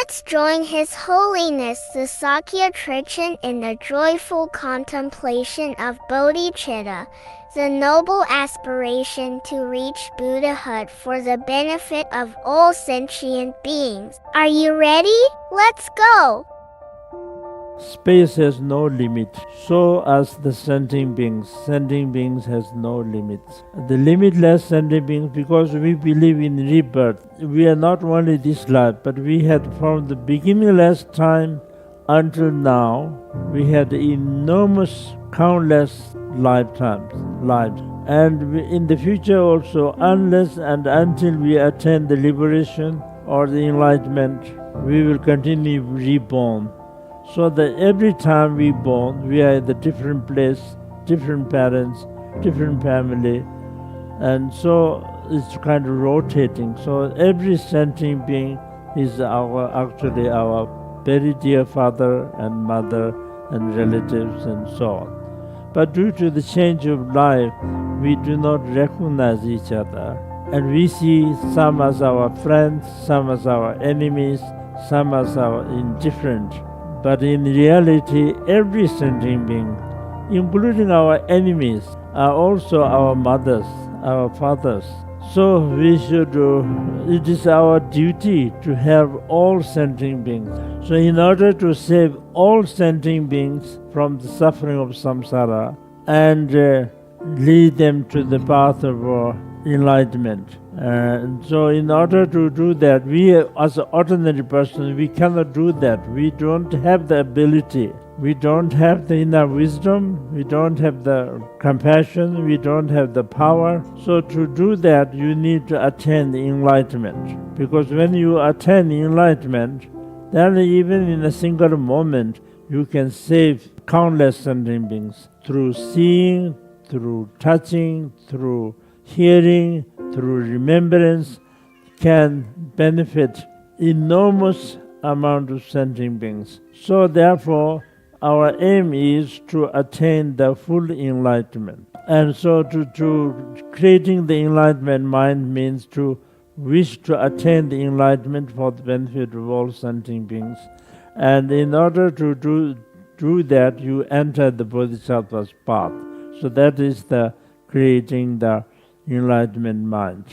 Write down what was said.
Let's join His Holiness the Sakya Trichen in the joyful contemplation of Bodhicitta, the noble aspiration to reach Buddhahood for the benefit of all sentient beings. Are you ready? Let's go! Space has no limit, so as the sentient beings. Sentient beings has no limits. The limitless sentient beings, because we believe in rebirth, we are not only this life, but we had from the beginningless time until now, we had enormous, countless lives. And in the future also, unless and until we attain the liberation or the enlightenment, we will continue reborn. So that every time we born, we are at a different place, different parents, different family, and so it's kind of rotating. So every sentient being is actually our very dear father and mother and relatives and so on. But due to the change of life, we do not recognize each other, and we see some as our friends, some as our enemies, some as our indifferent. But in reality, every sentient being, including our enemies, are also our mothers, our fathers. So we should, it is our duty to have all sentient beings. So in order to save all sentient beings from the suffering of samsara and lead them to the path of enlightenment. And so in order to do that, we as an ordinary person, we cannot do that. We don't have the ability. We don't have the inner wisdom. We don't have the compassion. We don't have the power. So to do that, you need to attain the enlightenment. Because when you attain enlightenment, then even in a single moment, you can save countless sentient beings through seeing, through touching, through hearing, through remembrance, can benefit enormous amount of sentient beings. So therefore, our aim is to attain the full enlightenment. And so to creating the enlightenment mind means to wish to attain the enlightenment for the benefit of all sentient beings. And in order to do that, you enter the Bodhisattva's path. So that is the creating the enlightenment mind.